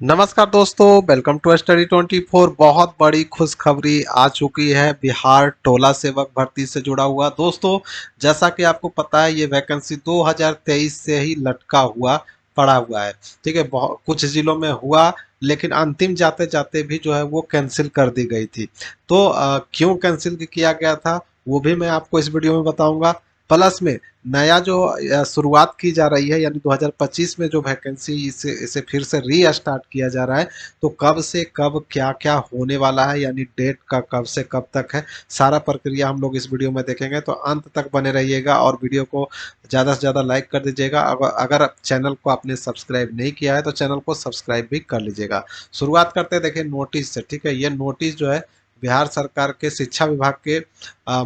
नमस्कार दोस्तों, welcome to study 24। बहुत बड़ी खुशखबरी आ चुकी है बिहार टोला सेवक भर्ती से जुड़ा हुआ। दोस्तों, जैसा कि आपको पता है, ये वैकेंसी 2023 से ही लटका हुआ पड़ा हुआ है। ठीक है, बहुत कुछ जिलों में हुआ, लेकिन अंतिम जाते जाते भी जो है वो कैंसिल कर दी गई थी। तो क्यों कैंसिल किया गया था वो भी मैं आपको इस वीडियो में बताऊंगा। प्लस में नया जो शुरुआत की जा रही है, यानी 2025 में जो वैकेंसी इसे इसे फिर से री स्टार्ट किया जा रहा है। तो कब से कब क्या क्या होने वाला है, यानी डेट का कब से कब तक है, सारा प्रक्रिया हम लोग इस वीडियो में देखेंगे। तो अंत तक बने रहिएगा और वीडियो को ज़्यादा से ज़्यादा लाइक कर दीजिएगा। अगर चैनल को आपने सब्सक्राइब नहीं किया है तो चैनल को सब्सक्राइब भी कर लीजिएगा। शुरुआत करते हैं, देखिए नोटिस से। ठीक है, ये नोटिस जो है बिहार सरकार के शिक्षा विभाग के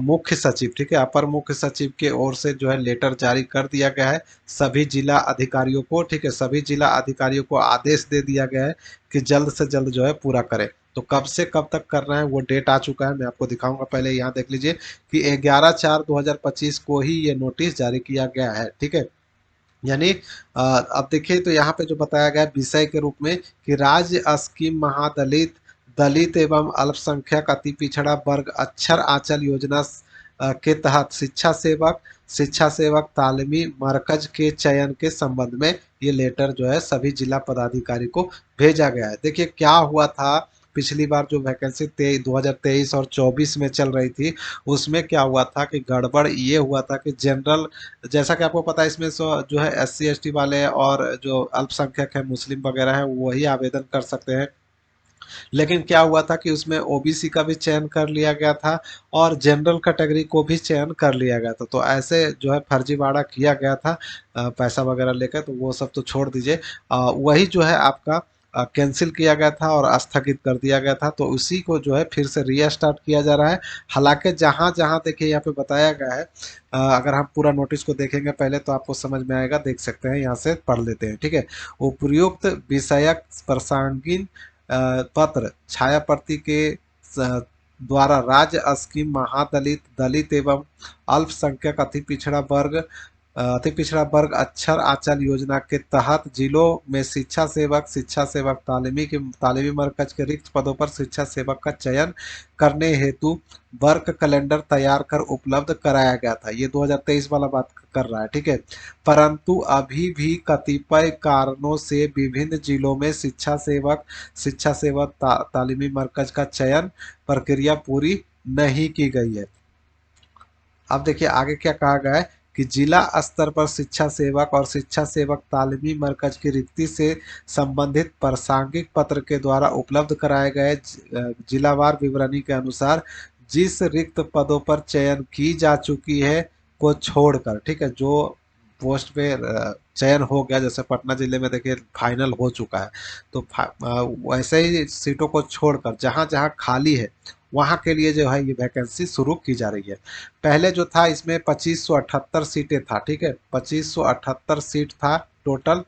मुख्य सचिव, ठीक है, अपर मुख्य सचिव के ओर से जो है लेटर जारी कर दिया गया है सभी जिला अधिकारियों को। ठीक है, सभी जिला अधिकारियों को आदेश दे दिया गया है कि जल्द से जल्द जो है पूरा करें। तो कब से कब तक करना है वो डेट आ चुका है, मैं आपको दिखाऊंगा। पहले यहाँ देख लीजिए कि 11/4/2025 को ही ये नोटिस जारी किया गया है। ठीक है, यानी अब देखिए तो यहाँ पे जो बताया गया है विषय के रूप में कि राज्य स्कीम महादलित दलित एवं अल्पसंख्यक अति पिछड़ा वर्ग अक्षर आंचल योजना के तहत शिक्षा सेवक तालीमी मरकज के चयन के संबंध में ये लेटर जो है सभी जिला पदाधिकारी को भेजा गया है। देखिए क्या हुआ था, पिछली बार जो वैकेंसी 2023 और 24 में चल रही थी, उसमें क्या हुआ था कि गड़बड़ ये हुआ था कि जनरल, जैसा कि आपको पता है, इसमें जो है SC ST वाले और जो अल्पसंख्यक है मुस्लिम वगैरह है वही आवेदन कर सकते हैं। लेकिन क्या हुआ था कि उसमें OBC का भी चयन कर लिया गया था और जनरल कैटेगरी को भी चयन कर लिया गया था। तो ऐसे जो है फर्जीवाड़ा किया गया था पैसा वगैरह लेकर। तो वो सब तो छोड़ दीजिए, वही जो है आपका कैंसिल किया गया था और स्थगित कर दिया गया था। तो उसी को जो है फिर से रीस्टार्ट किया जा रहा है। हालांकि जहां जहां देखिए यहाँ पे बताया गया है, अगर हम पूरा नोटिस को देखेंगे पहले तो आपको समझ में आएगा। देख सकते हैं, यहाँ से पढ़ लेते हैं। ठीक है, उपयुक्त विषयक प्रासंगिक पत्र छाया प्रति के द्वारा राज्य स्कीम महादलित दलित एवं अल्पसंख्यक अति पिछड़ा वर्ग अक्षर आंचल योजना के तहत जिलों में शिक्षा सेवक तालीमी मरकज के रिक्त पदों पर शिक्षा सेवक का चयन करने हेतु वर्क कैलेंडर तैयार कर उपलब्ध कराया गया था। ये 2023 वाला बात कर रहा है। ठीक है, परंतु अभी भी कतिपय कारणों से विभिन्न जिलों में तालीमी मरकज का चयन प्रक्रिया पूरी नहीं की गई है। अब देखिए आगे क्या कहा गया है कि जिला स्तर पर शिक्षा सेवक और शिक्षा सेवक तालीमी मरकज की रिक्ति से संबंधित प्रासंगिक पत्र के द्वारा उपलब्ध कराए गए जिलावार विवरणी के अनुसार जिस रिक्त पदों पर चयन की जा चुकी है को छोड़कर, ठीक है, जो पोस्ट पे चयन हो गया, जैसे पटना जिले में देखिए फाइनल हो चुका है, तो वैसे ही सीटों को छोड़कर जहां जहां खाली है वहां के लिए जो है ये वैकेंसी शुरू की जा रही है। पहले जो था इसमें 2578 सीटें था। ठीक है, 2578 सीट था टोटल,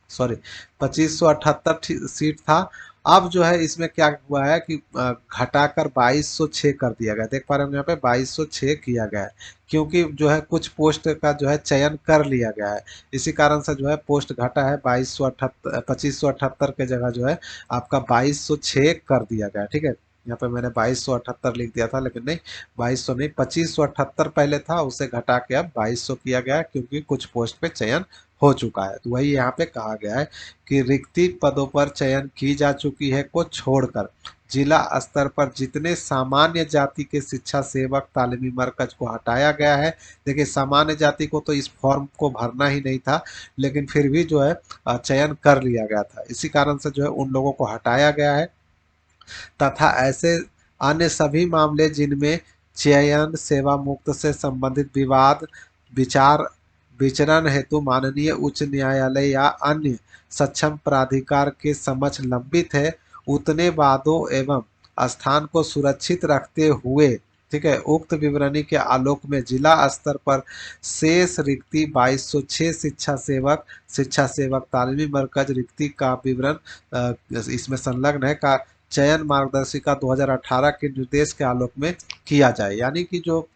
सॉरी 2578 सीट था। अब जो है इसमें क्या हुआ है कि घटाकर 2206 कर दिया गया। देख पा रहे हैं यहाँ पे 2206 किया गया है, क्योंकि जो है कुछ पोस्ट का जो है चयन कर लिया गया है। इसी कारण से जो है पोस्ट घटा है, 2578 के जगह जो है आपका 2206 कर दिया गया है। ठीक है, यहाँ पे मैंने 2278 लिख दिया था, लेकिन नहीं, 2200 नहीं, 2578 पहले था, उसे घटा के अब 2200 किया गया है, क्योंकि कुछ पोस्ट पे चयन हो चुका है। तो वही यहाँ पे कहा गया है कि रिक्ति पदों पर चयन की जा चुकी है को छोड़कर जिला स्तर पर जितने सामान्य जाति के शिक्षा सेवक तालीमी मरकज को हटाया गया है। देखिए सामान्य जाति को तो इस फॉर्म को भरना ही नहीं था, लेकिन फिर भी जो है चयन कर लिया गया था। इसी कारण से जो है उन लोगों को हटाया गया है, तथा ऐसे अन्य सभी मामले जिनमें चयन सेवा मुक्त से संबंधित विवाद विचार विचरण हेतु माननीय उच्च न्यायालय या अन्य सक्षम प्राधिकार के समक्ष लंबित है, उतने वादों एवं स्थान को सुरक्षित रखते हुए, ठीक है, उक्त विवरणी के आलोक में जिला स्तर पर शेष रिक्ति 2206 शिक्षा सेवक तालीमी मरकज रिक्ति का विवरण इसमें संलग्न है का चयन मार्गदर्शिका 2018 के निर्देश के आलोक में किया जाए। यानी कि जो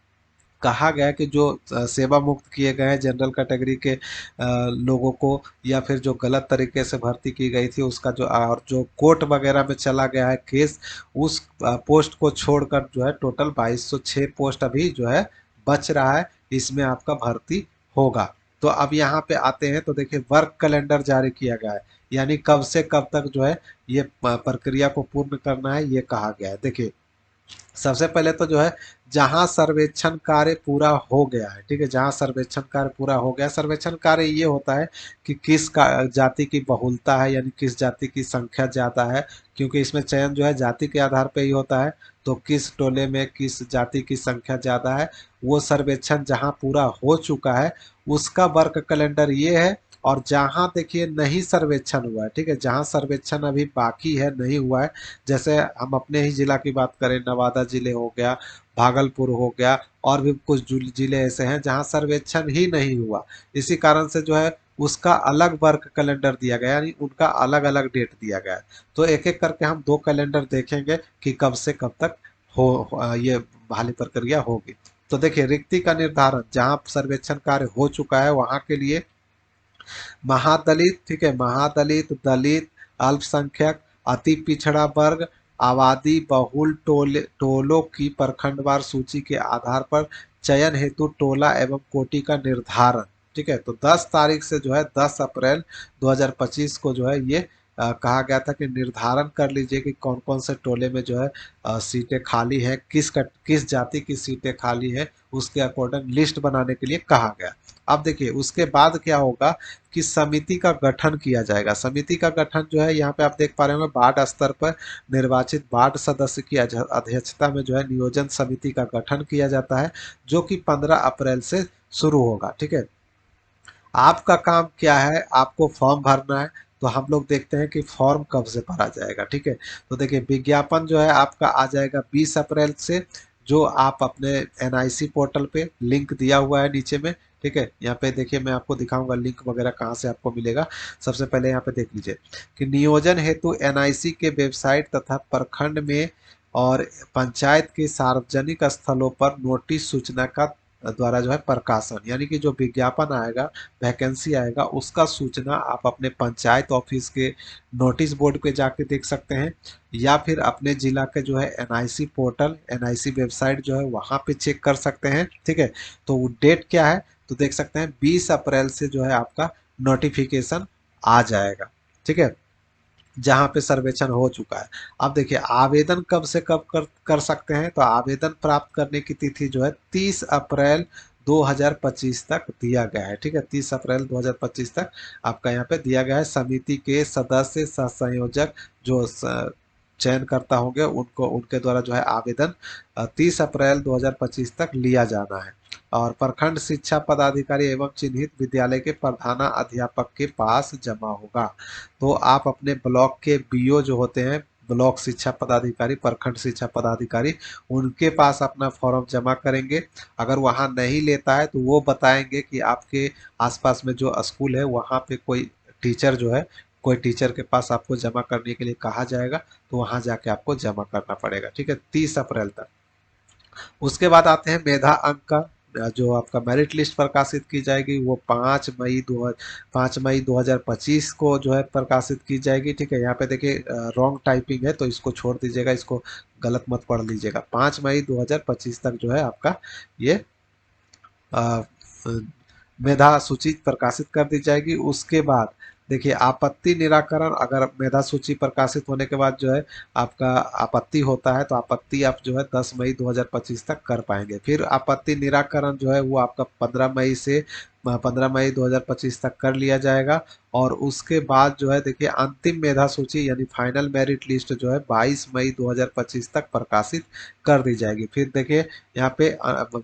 कहा गया है कि जो सेवा मुक्त किए गए हैं जनरल कैटेगरी के लोगों को, या फिर जो गलत तरीके से भर्ती की गई थी उसका जो, और जो कोर्ट वगैरह में चला गया है केस, उस पोस्ट को छोड़कर जो है टोटल 2206 पोस्ट अभी जो है बच रहा है, इसमें आपका भर्ती होगा। तो अब यहाँ पे आते हैं तो देखिए वर्क कैलेंडर जारी किया गया है, यानी कब से कब तक जो है ये प्रक्रिया को पूर्ण करना है ये कहा गया है। देखिए सबसे पहले तो जो है जहां सर्वेक्षण कार्य पूरा हो गया है, ठीक है, जहां सर्वेक्षण कार्य पूरा हो गया, सर्वेक्षण कार्य ये होता है कि किस जाति की बहुलता है, यानी किस जाति की संख्या ज्यादा है, क्योंकि इसमें चयन जो है जाति के आधार पर ही होता है। तो किस टोले में किस जाति की संख्या ज्यादा है, वो सर्वेक्षण जहां पूरा हो चुका है उसका वर्क कैलेंडर ये है। और जहां देखिए नहीं सर्वेक्षण हुआ है, ठीक है, जहां सर्वेक्षण अभी बाकी है, नहीं हुआ है, जैसे हम अपने ही जिला की बात करें, नवादा जिले हो गया, भागलपुर हो गया, और भी कुछ जिले ऐसे हैं जहां सर्वेक्षण ही नहीं हुआ, इसी कारण से जो है उसका अलग वर्क कैलेंडर दिया गया, यानी उनका अलग अलग डेट दिया गया है। तो एक एक करके हम दो कैलेंडर देखेंगे कि कब से कब तक ये बहाली प्रक्रिया होगी। तो देखिए रिक्ति का निर्धारण, जहां सर्वेक्षण कार्य हो चुका है वहां के लिए महादलित, ठीक है, महादलित, दलित, अल्पसंख्यक, अति पिछड़ा वर्ग, आबादी बहुल टोलों की प्रखंडवार सूची के आधार पर चयन हेतु टोला एवं कोटि का निर्धारण, ठीक है। तो 10 तारीख से जो है 10 अप्रैल 2025 को जो है ये कहा गया था कि निर्धारण कर लीजिए कि कौन कौन से टोले में जो है सीटें खाली है, किस जाति की सीटें खाली है, उसके अकॉर्डिंग लिस्ट बनाने के लिए कहा गया। अब देखिए उसके बाद क्या होगा कि समिति का गठन किया जाएगा। समिति का गठन जो है यहाँ पे आप देख पा रहे होंगे, वार्ड स्तर पर निर्वाचित वार्ड सदस्य की अध्यक्षता में जो है नियोजन समिति का गठन किया जाता है, जो कि 15 अप्रैल से शुरू होगा, ठीक है। आपका काम क्या है, आपको फॉर्म भरना है। तो हम लोग देखते हैं कि फॉर्म कब से भरा जाएगा, ठीक है। तो देखिए विज्ञापन जो है आपका आ जाएगा 20 अप्रैल से, जो आप अपने एनआईसी पोर्टल पे लिंक दिया हुआ है नीचे में, ठीक है। यहाँ पे देखिए मैं आपको दिखाऊंगा लिंक वगैरह कहाँ से आपको मिलेगा। सबसे पहले यहाँ पे देख लीजिए कि नियोजन हेतु एनआईसी के वेबसाइट तथा प्रखंड में और पंचायत के सार्वजनिक स्थलों पर नोटिस सूचना का द्वारा जो है प्रकाशन, यानी कि जो विज्ञापन आएगा, वैकेंसी आएगा, उसका सूचना आप अपने पंचायत ऑफिस के नोटिस बोर्ड पे जाके देख सकते हैं, या फिर अपने जिला के जो है एनआईसी पोर्टल, एनआईसी वेबसाइट जो है वहाँ पे चेक कर सकते हैं, ठीक है। तो वो डेट क्या है, तो देख सकते हैं 20 अप्रैल से जो है आपका नोटिफिकेशन आ जाएगा, ठीक है, जहाँ पे सर्वेक्षण हो चुका है। अब देखिए आवेदन कब से कब कर सकते हैं, तो आवेदन प्राप्त करने की तिथि जो है 30 अप्रैल 2025 तक दिया गया है, ठीक है, 30 अप्रैल 2025 तक आपका यहाँ पे दिया गया है। समिति के सदस्य सह संयोजक जो चयनकर्ता होंगे उनको, उनके द्वारा जो है आवेदन 30 अप्रैल 2025 तक लिया जाना है। और प्रखंड शिक्षा पदाधिकारी एवं चिन्हित विद्यालय के प्रधाना अध्यापक के पास जमा होगा। तो आप अपने ब्लॉक के बीओ जो होते हैं, ब्लॉक शिक्षा पदाधिकारी, प्रखंड शिक्षा पदाधिकारी, उनके पास अपना फॉर्म जमा करेंगे। अगर वहाँ नहीं लेता है तो वो बताएंगे कि आपके आसपास में जो स्कूल है वहाँ पे कोई टीचर जो है, कोई टीचर के पास आपको जमा करने के लिए कहा जाएगा, तो वहाँ जाके आपको जमा करना पड़ेगा, ठीक है, 30 अप्रैल तक। उसके बाद आते हैं मेधा अंक का, जो आपका मेरिट लिस्ट प्रकाशित की जाएगी वो 5 मई 2025 को जो है प्रकाशित की जाएगी, ठीक है। यहाँ पे देखिए रॉन्ग टाइपिंग है तो इसको छोड़ दीजिएगा, इसको गलत मत पढ़ लीजिएगा। 5 मई 2025 तक जो है आपका ये अ, मेधा सूची प्रकाशित कर दी जाएगी। उसके बाद देखिए आपत्ति निराकरण, अगर मेधा सूची प्रकाशित होने के बाद जो है आपका आपत्ति होता है तो आपत्ति आप जो है 10 मई 2025 तक कर पाएंगे। फिर आपत्ति निराकरण जो है वो आपका 15 मई 2025 तक कर लिया जाएगा। और उसके बाद जो है देखिए अंतिम मेधा सूची यानी फाइनल मेरिट लिस्ट जो है 22 मई 2025 तक प्रकाशित कर दी जाएगी। फिर देखिए यहाँ पे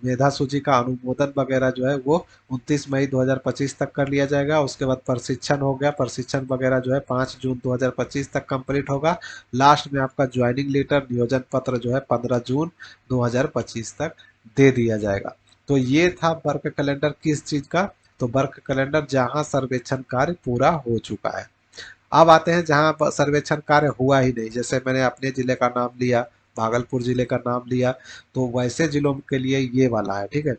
मेधा सूची का अनुमोदन वगैरह जो है वो 29 मई 2025 तक कर लिया जाएगा। उसके बाद प्रशिक्षण हो गया, प्रशिक्षण वगैरह जो है 5 जून 2025 तक कंप्लीट होगा। लास्ट में आपका ज्वाइनिंग लेटर, नियोजन पत्र जो है 15 जून 2025 तक दे दिया जाएगा। तो ये था वर्क कैलेंडर किस चीज का, तो वर्क कैलेंडर जहां सर्वेक्षण कार्य पूरा हो चुका है। अब आते हैं जहां सर्वेक्षण कार्य हुआ ही नहीं, जैसे मैंने अपने जिले का नाम लिया भागलपुर जिले का नाम लिया, तो वैसे जिलों के लिए ये वाला है, ठीक है।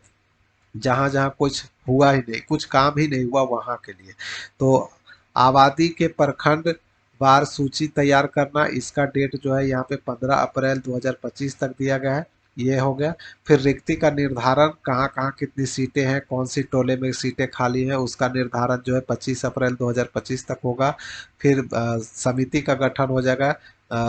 जहाँ जहाँ कुछ हुआ ही नहीं, कुछ काम ही नहीं हुआ वहाँ के लिए। तो आबादी के प्रखंड वार सूची तैयार करना, इसका डेट जो है यहाँ पे 15 अप्रैल 2025 तक दिया गया है, ये हो गया। फिर रिक्ति का निर्धारण, कहाँ कहाँ कितनी सीटें हैं, कौन सी टोले में सीटें खाली हैं, उसका निर्धारण जो है 25 अप्रैल 2025 तक होगा। फिर समिति का गठन हो जाएगा,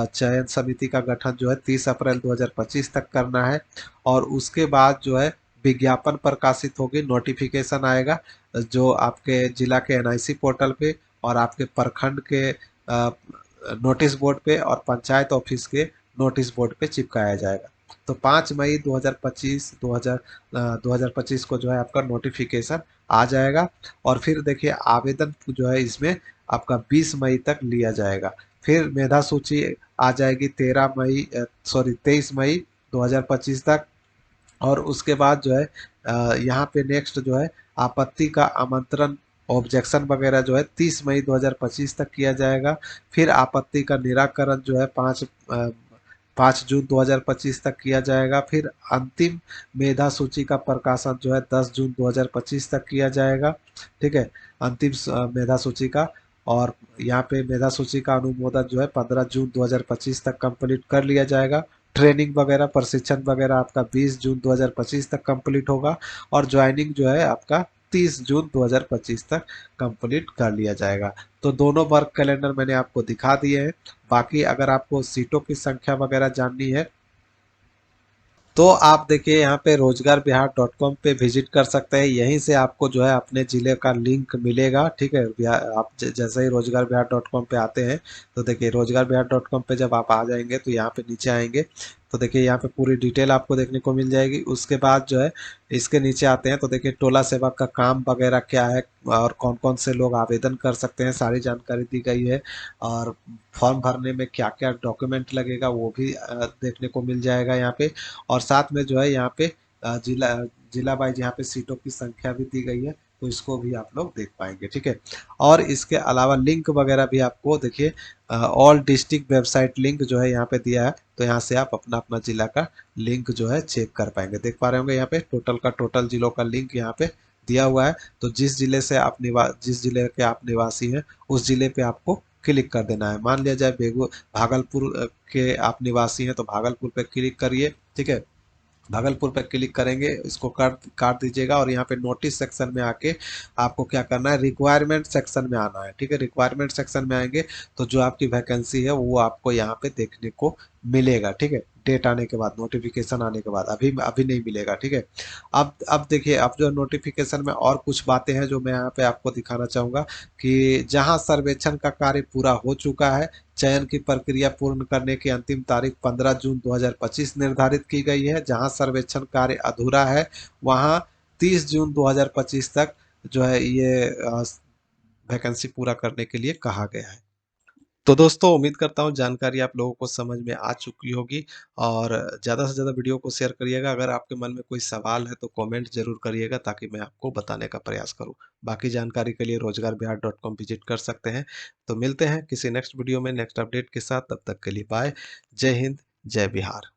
चयन समिति का गठन जो है 30 अप्रैल 2025 तक करना है। और उसके बाद जो है विज्ञापन प्रकाशित होगी, नोटिफिकेशन आएगा जो आपके जिला के एनआईसी पोर्टल पे और आपके प्रखंड के नोटिस बोर्ड पे और पंचायत ऑफिस के नोटिस बोर्ड पे चिपकाया जाएगा। तो 5 मई 2025 2025 को जो है आपका नोटिफिकेशन आ जाएगा। और फिर देखिए आवेदन जो है इसमें आपका 20 मई तक लिया जाएगा। फिर मेधा सूची आ जाएगी 23 मई 2025 तक। और उसके बाद जो है यहाँ पे नेक्स्ट जो है आपत्ति का आमंत्रण, ऑब्जेक्शन वगैरह जो है 30 मई 2025 तक किया जाएगा। फिर आपत्ति का निराकरण जो है 5 जून 2025 तक किया जाएगा। फिर अंतिम मेधा सूची का प्रकाशन जो है 10 जून 2025 तक किया जाएगा, ठीक है, अंतिम मेधा सूची का। और यहाँ पे मेधा सूची का अनुमोदन जो है 15 जून 2025 तक कंप्लीट कर लिया जाएगा। ट्रेनिंग वगैरह, प्रशिक्षण वगैरह आपका 20 जून 2025 तक कंप्लीट होगा। और ज्वाइनिंग जो है आपका 30 जून 2025 तक कंप्लीट कर लिया जाएगा। तो दोनों वर्क कैलेंडर मैंने आपको दिखा दिए हैं। बाकी अगर आपको सीटों की संख्या वगैरह जाननी है तो आप देखिए यहाँ पे रोजगार बिहार.com पे विजिट कर सकते हैं। यहीं से आपको जो है अपने ज़िले का लिंक मिलेगा, ठीक है। आप जैसे ही रोजगार बिहार.com पे आते हैं तो देखिए रोजगार बिहार.com पे जब आप आ जाएंगे तो यहाँ पे नीचे आएंगे तो देखिए यहाँ पे पूरी डिटेल आपको देखने को मिल जाएगी। उसके बाद जो है इसके नीचे आते हैं तो देखिए टोला सेवक का काम वगैरह क्या है और कौन कौन से लोग आवेदन कर सकते हैं, सारी जानकारी दी गई है। और फॉर्म भरने में क्या क्या डॉक्यूमेंट लगेगा वो भी देखने को मिल जाएगा यहाँ पे। और साथ में जो है यहाँ पे जिला जिला वाइज यहाँ पे सीटों की संख्या भी दी गई है, तो इसको भी आप लोग देख पाएंगे, ठीक है। और इसके अलावा लिंक वगैरह भी आपको देखिए ऑल डिस्ट्रिक्ट वेबसाइट लिंक जो है यहाँ पे दिया है, तो यहाँ से आप अपना अपना जिला का लिंक जो है चेक कर पाएंगे। देख पा रहे होंगे यहाँ पे टोटल जिलों का लिंक यहाँ पे दिया हुआ है। तो जिस जिले के आप निवासी हैं उस जिले पे आपको क्लिक कर देना है। मान लिया जाए भागलपुर के आप निवासी हैं तो भागलपुर पे क्लिक करिए, ठीक है। भागलपुर पर क्लिक करेंगे, इसको काट काट दीजिएगा और यहाँ पे नोटिस सेक्शन में आके आपको क्या करना है, रिक्वायरमेंट सेक्शन में आना है, ठीक है। रिक्वायरमेंट सेक्शन में आएंगे तो जो आपकी वैकेंसी है वो आपको यहाँ पे देखने को मिलेगा, ठीक है। डेट आने के बाद, नोटिफिकेशन आने के बाद, अभी अभी नहीं मिलेगा, ठीक है। अब देखिए, अब जो नोटिफिकेशन में और कुछ बातें हैं जो मैं यहाँ पे आपको दिखाना चाहूँगा कि जहाँ सर्वेक्षण का कार्य पूरा हो चुका है, चयन की प्रक्रिया पूर्ण करने की अंतिम तारीख 15 जून 2025 निर्धारित की गई है। जहां सर्वेक्षण कार्य अधूरा है वहां 30 जून 2025 तक जो है ये वैकेंसी पूरा करने के लिए कहा गया है। तो दोस्तों उम्मीद करता हूँ जानकारी आप लोगों को समझ में आ चुकी होगी। और ज़्यादा से ज़्यादा वीडियो को शेयर करिएगा। अगर आपके मन में कोई सवाल है तो कमेंट जरूर करिएगा ताकि मैं आपको बताने का प्रयास करूँ। बाकी जानकारी के लिए रोजगार बिहार.com विजिट कर सकते हैं। तो मिलते हैं किसी नेक्स्ट वीडियो में नेक्स्ट अपडेट के साथ, तब तक के लिए बाय। जय हिंद, जय बिहार।